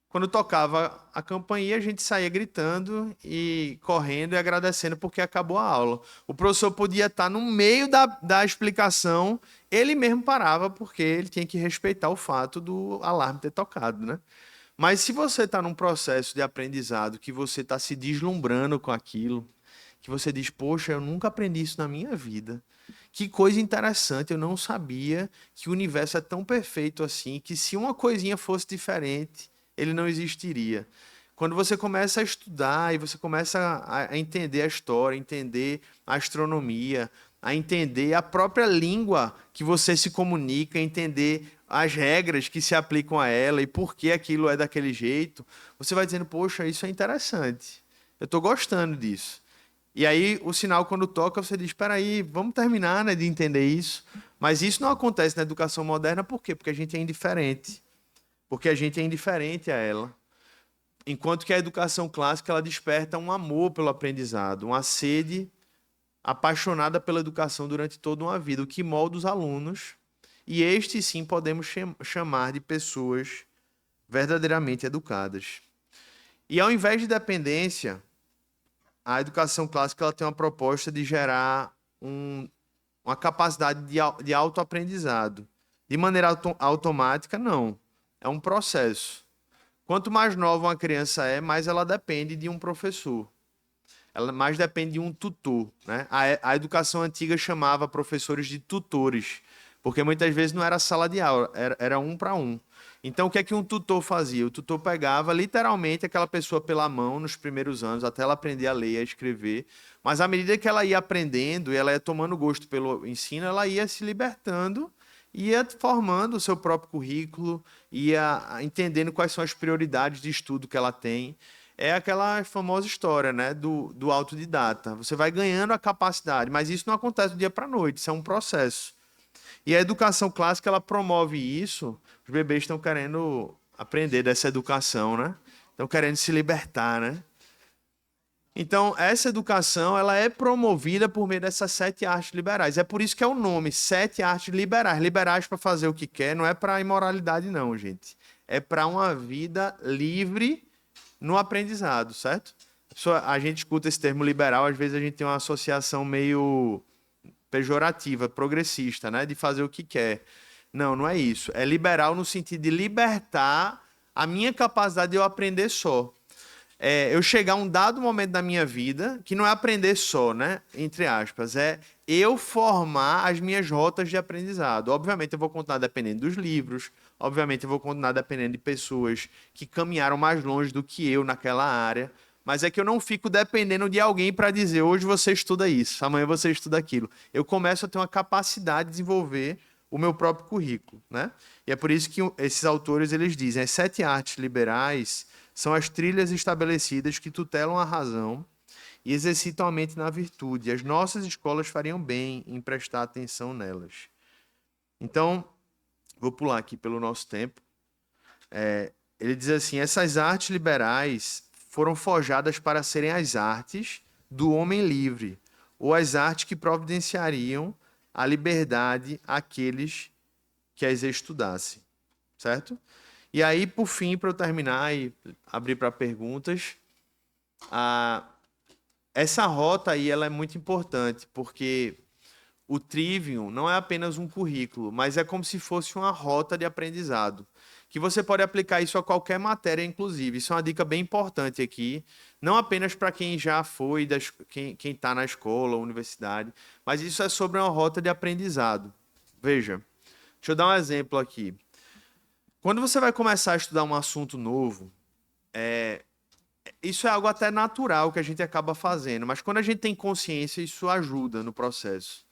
Quando tocava a campainha, a gente saía gritando e correndo e agradecendo porque acabou a aula. O professor podia estar no meio da explicação, ele mesmo parava porque ele tinha que respeitar o fato do alarme ter tocado, né? Mas se você está num processo de aprendizado, que você está se deslumbrando com aquilo, que você diz, poxa, eu nunca aprendi isso na minha vida. Que coisa interessante, eu não sabia que o universo é tão perfeito assim, que se uma coisinha fosse diferente, ele não existiria. Quando você começa a estudar e você começa a entender a história, entender a astronomia, a entender a própria língua que você se comunica, entender as regras que se aplicam a ela e por que aquilo é daquele jeito, você vai dizendo, poxa, isso é interessante. Eu estou gostando disso. E aí, o sinal, quando toca, você diz, espera aí, vamos terminar, né, de entender isso. Mas isso não acontece na educação moderna, por quê? Porque a gente é indiferente. Porque a gente é indiferente a ela. Enquanto que a educação clássica, ela desperta um amor pelo aprendizado, uma sede apaixonada pela educação durante toda uma vida, o que molda os alunos. E estes, sim, podemos chamar de pessoas verdadeiramente educadas. E ao invés de dependência, a educação clássica ela tem uma proposta de gerar uma capacidade de autoaprendizado. De maneira automática, não. É um processo. Quanto mais nova uma criança é, mais ela depende de um professor. Ela mais depende de um tutor, né? A educação antiga chamava professores de tutores, porque muitas vezes não era sala de aula, era um para um. Então, o que é que um tutor fazia? O tutor pegava literalmente aquela pessoa pela mão nos primeiros anos, até ela aprender a ler e a escrever. Mas à medida que ela ia aprendendo e ela ia tomando gosto pelo ensino, ela ia se libertando, ia formando o seu próprio currículo, ia entendendo quais são as prioridades de estudo que ela tem. É aquela famosa história, né, do autodidata. Você vai ganhando a capacidade, mas isso não acontece do dia para a noite, isso é um processo. E a educação clássica, ela promove isso. Os bebês estão querendo aprender dessa educação, né? Estão querendo se libertar, né? Então, essa educação, ela é promovida por meio dessas 7 artes liberais. É por isso que é o nome, 7 artes liberais. Liberais para fazer o que quer, não é para imoralidade não, gente. É para uma vida livre no aprendizado, certo? A gente escuta esse termo liberal, às vezes a gente tem uma associação meio pejorativa, progressista, né? De fazer o que quer. Não, não é isso. É liberal no sentido de libertar a minha capacidade de eu aprender só. Eu chegar a um dado momento da minha vida, que não é aprender só, né? Entre aspas, é eu formar as minhas rotas de aprendizado. Obviamente, eu vou continuar dependendo dos livros, obviamente, eu vou continuar dependendo de pessoas que caminharam mais longe do que eu naquela área, mas é que eu não fico dependendo de alguém para dizer hoje você estuda isso, amanhã você estuda aquilo. Eu começo a ter uma capacidade de desenvolver o meu próprio currículo, né? E é por isso que esses autores eles dizem, as 7 artes liberais são as trilhas estabelecidas que tutelam a razão e exercitam a mente na virtude. As nossas escolas fariam bem em prestar atenção nelas. Então, vou pular aqui pelo nosso tempo. Ele diz assim: essas artes liberais foram forjadas para serem as artes do homem livre, ou as artes que providenciariam a liberdade àqueles que as estudassem. Certo? E aí, por fim, para eu terminar e abrir para perguntas, essa rota aí ela é muito importante, porque o Trivium não é apenas um currículo, mas é como se fosse uma rota de aprendizado, que você pode aplicar isso a qualquer matéria, inclusive. Isso é uma dica bem importante aqui, não apenas para quem já foi, quem está na escola ou universidade, mas isso é sobre uma rota de aprendizado. Veja, deixa eu dar um exemplo aqui. Quando você vai começar a estudar um assunto novo, isso é algo até natural que a gente acaba fazendo, mas quando a gente tem consciência, isso ajuda no processo.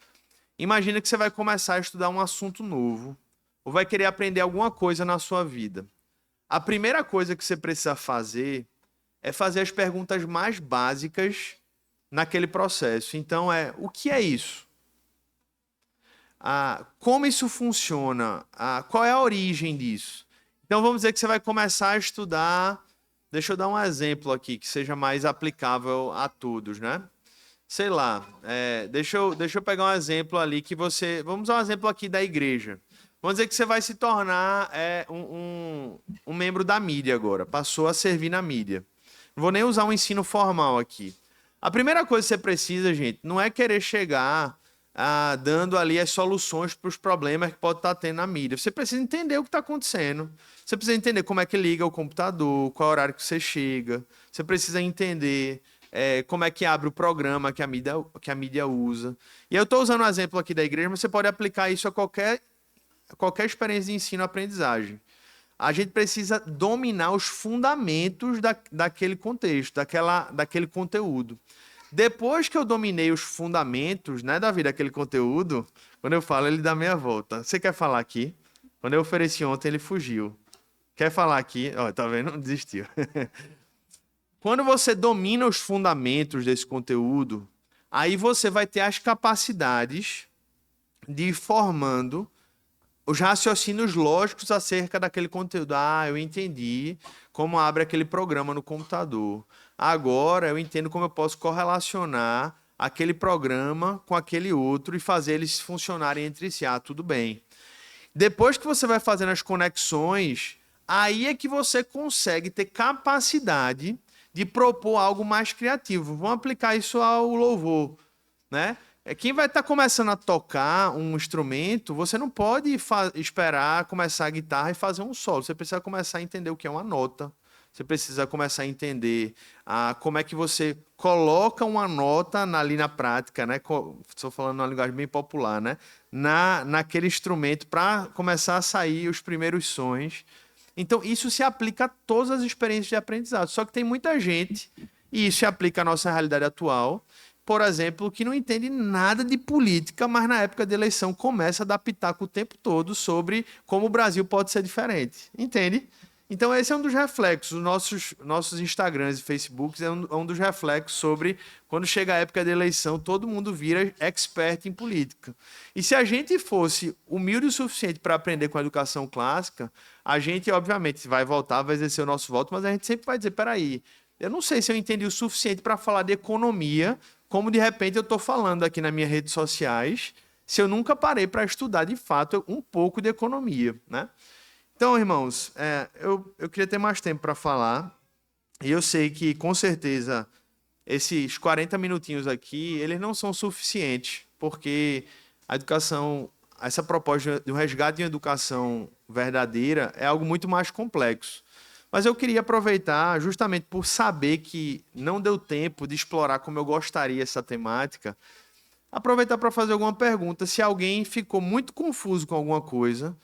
Imagina que você vai começar a estudar um assunto novo, ou vai querer aprender alguma coisa na sua vida. A primeira coisa que você precisa fazer é fazer as perguntas mais básicas naquele processo. Então, o que é isso? Como isso funciona? Qual é a origem disso? Então, vamos dizer que você vai começar a estudar Deixa eu dar um exemplo aqui que seja mais aplicável a todos, né? Sei lá, deixa eu pegar um exemplo ali que você. Vamos usar um exemplo aqui da igreja. Vamos dizer que você vai se tornar um membro da mídia agora, passou a servir na mídia. Não vou nem usar um ensino formal aqui. A primeira coisa que você precisa, gente, não é querer chegar dando ali as soluções para os problemas que pode estar tendo na mídia. Você precisa entender o que está acontecendo. Você precisa entender como é que liga o computador, qual é o horário que você chega. Você precisa entender como é que abre o programa que a mídia usa. E eu estou usando o exemplo aqui da igreja, mas você pode aplicar isso a qualquer experiência de ensino-aprendizagem. A gente precisa dominar os fundamentos daquele contexto, daquele conteúdo. Depois que eu dominei os fundamentos, né, Davi, daquele conteúdo, quando eu falo, ele dá meia volta. Você quer falar aqui? Quando eu ofereci ontem, ele fugiu. Quer falar aqui? Ó, tá vendo? Desistiu. Quando você domina os fundamentos desse conteúdo, aí você vai ter as capacidades de ir formando os raciocínios lógicos acerca daquele conteúdo. Ah, eu entendi como abre aquele programa no computador. Agora eu entendo como eu posso correlacionar aquele programa com aquele outro e fazer eles funcionarem entre si. Ah, tudo bem. Depois que você vai fazendo as conexões, aí é que você consegue ter capacidade de propor algo mais criativo. Vamos aplicar isso ao louvor, né? Quem vai estar começando a tocar um instrumento, você não pode esperar começar a guitarra e fazer um solo. Você precisa começar a entender o que é uma nota. Você precisa começar a entender como é que você coloca uma nota ali na prática, né? Estou falando uma linguagem bem popular, né? Naquele instrumento para começar a sair os primeiros sons. Então, isso se aplica a todas as experiências de aprendizado. Só que tem muita gente, e isso se aplica à nossa realidade atual, por exemplo, que não entende nada de política, mas na época da eleição começa a dar pitaco o tempo todo sobre como o Brasil pode ser diferente. Entende? Então, esse é um dos reflexos. Os nossos Instagrams e Facebooks é um dos reflexos sobre quando chega a época da eleição, todo mundo vira expert em política. E se a gente fosse humilde o suficiente para aprender com a educação clássica, a gente, obviamente, vai voltar, vai exercer o nosso voto, mas a gente sempre vai dizer: peraí, eu não sei se eu entendi o suficiente para falar de economia, como de repente eu estou falando aqui nas minhas redes sociais, se eu nunca parei para estudar de fato um pouco de economia, né? Então, irmãos, eu queria ter mais tempo para falar, e eu sei que, com certeza, esses 40 minutinhos aqui, eles não são suficientes, porque a educação, essa proposta de um resgate de uma educação verdadeira é algo muito mais complexo. Mas eu queria aproveitar, justamente por saber que não deu tempo de explorar como eu gostaria essa temática, aproveitar para fazer alguma pergunta, se alguém ficou muito confuso com alguma coisa,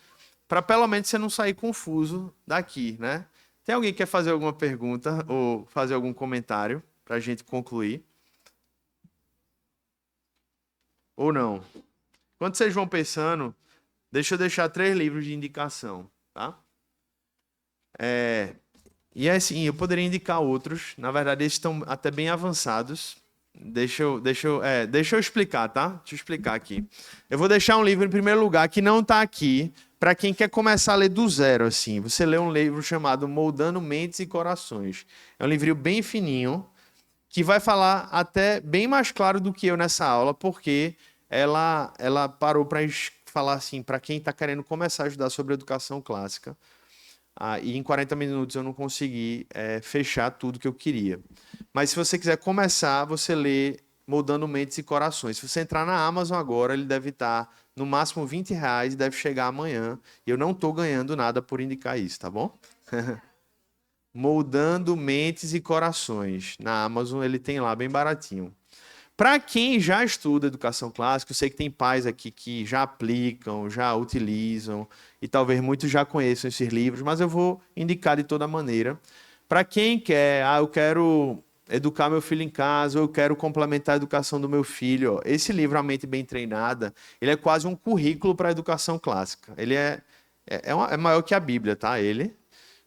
para pelo menos você não sair confuso daqui, né? Tem alguém que quer fazer alguma pergunta ou fazer algum comentário para a gente concluir? Ou não? Quando vocês vão pensando, deixa eu deixar 3 livros de indicação, tá? E assim, eu poderia indicar outros. Na verdade, esses estão até bem avançados. Deixa eu explicar, tá? Deixa eu explicar aqui. Eu vou deixar um livro em primeiro lugar que não está aqui, para quem quer começar a ler do zero, assim. Você lê um livro chamado Moldando Mentes e Corações. É um livrinho bem fininho, que vai falar até bem mais claro do que eu nessa aula, porque ela parou para falar assim, para quem está querendo começar a estudar sobre educação clássica. E em 40 minutos eu não consegui fechar tudo que eu queria. Mas se você quiser começar, você lê Moldando Mentes e Corações. Se você entrar na Amazon agora, ele deve estar no máximo R$ 20 e deve chegar amanhã. E eu não estou ganhando nada por indicar isso, tá bom? Moldando Mentes e Corações. Na Amazon ele tem lá bem baratinho. Para quem já estuda educação clássica, eu sei que tem pais aqui que já aplicam, já utilizam, e talvez muitos já conheçam esses livros, mas eu vou indicar de toda maneira. Para quem quer, eu quero educar meu filho em casa, ou eu quero complementar a educação do meu filho, ó, esse livro, A Mente Bem Treinada, ele é quase um currículo para a educação clássica. Ele é maior que a Bíblia, tá?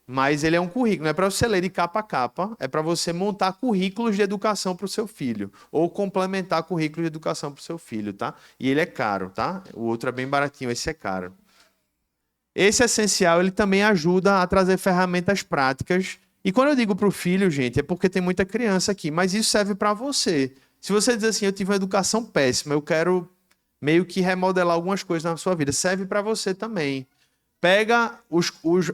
Mas ele é um currículo, não é para você ler de capa a capa, é para você montar currículos de educação para o seu filho, ou complementar currículos de educação para o seu filho, tá? E ele é caro, tá? O outro é bem baratinho, esse é caro. Esse essencial, ele também ajuda a trazer ferramentas práticas E quando eu digo para o filho, gente, é porque tem muita criança aqui, mas isso serve para você. Se você diz assim, eu tive uma educação péssima, eu quero meio que remodelar algumas coisas na sua vida, serve para você também. Pega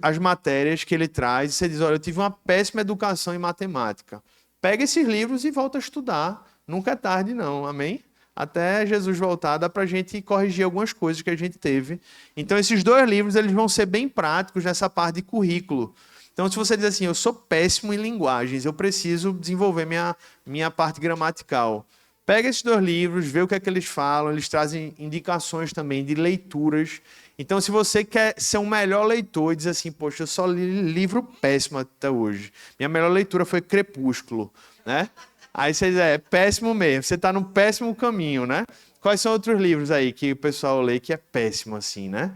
as matérias que ele traz e você diz, olha, eu tive uma péssima educação em matemática. Pega esses livros e volta a estudar. Nunca é tarde, não. Amém? Até Jesus voltar, dá para a gente corrigir algumas coisas que a gente teve. Então, esses dois livros eles vão ser bem práticos nessa parte de currículo. Então, se você diz assim, eu sou péssimo em linguagens, eu preciso desenvolver minha parte gramatical. Pega esses dois livros, vê o que é que eles falam, eles trazem indicações também de leituras. Então, se você quer ser um melhor leitor e diz assim, poxa, eu só li livro péssimo até hoje. Minha melhor leitura foi Crepúsculo, né? Aí você diz, é péssimo mesmo, você está no péssimo caminho, né? Quais são outros livros aí que o pessoal lê que é péssimo assim, né?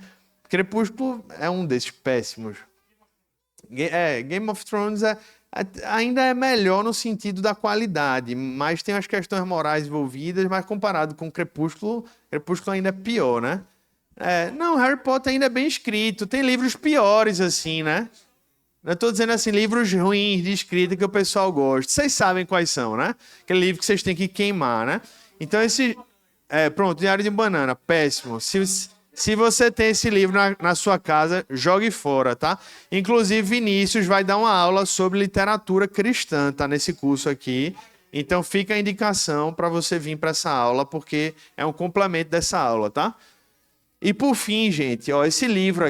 Crepúsculo é um desses péssimos. Game of Thrones ainda é melhor no sentido da qualidade, mas tem as questões morais envolvidas, mas comparado com Crepúsculo, Crepúsculo ainda é pior, né? Não, Harry Potter ainda é bem escrito, tem livros piores assim, né? Não estou dizendo assim, livros ruins de escrita que o pessoal gosta. Vocês sabem quais são, né? Aquele livro que vocês têm que queimar, né? Então, pronto, Diário de Banana, péssimo. Se você tem esse livro na sua casa, jogue fora, tá? Inclusive, Vinícius vai dar uma aula sobre literatura cristã, tá? Nesse curso aqui. Então, fica a indicação para você vir para essa aula, porque é um complemento dessa aula, tá? E por fim, gente, ó, esse livro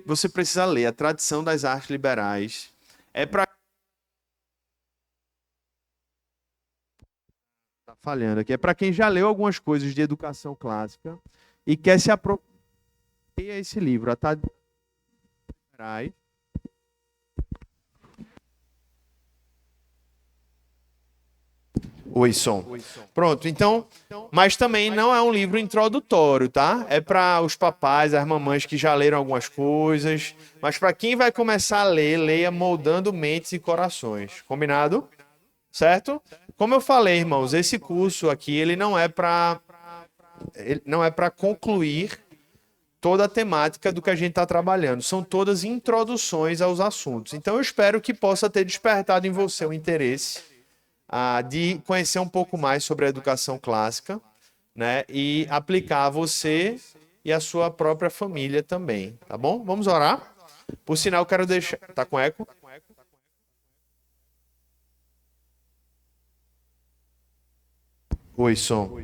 você precisa ler, A Tradição das Artes Liberais. É para tá falhando aqui, é para quem já leu algumas coisas de educação clássica e quer se aprofundar esse livro, A Tradição das Artes Liberais. Oi, som. Pronto, então, mas também não é um livro introdutório, tá? É para os papais, as mamães que já leram algumas coisas, mas para quem vai começar a ler, leia Moldando Mentes e Corações. Combinado? Certo? Como eu falei, irmãos, esse curso aqui, ele não é para concluir toda a temática do que a gente está trabalhando. São todas introduções aos assuntos. Então, eu espero que possa ter despertado em você o interesse de conhecer um pouco mais sobre a educação clássica, né? E aplicar a você e a sua própria família também, tá bom? Vamos orar? Por sinal, eu quero deixar... Tá com eco? Oi, som.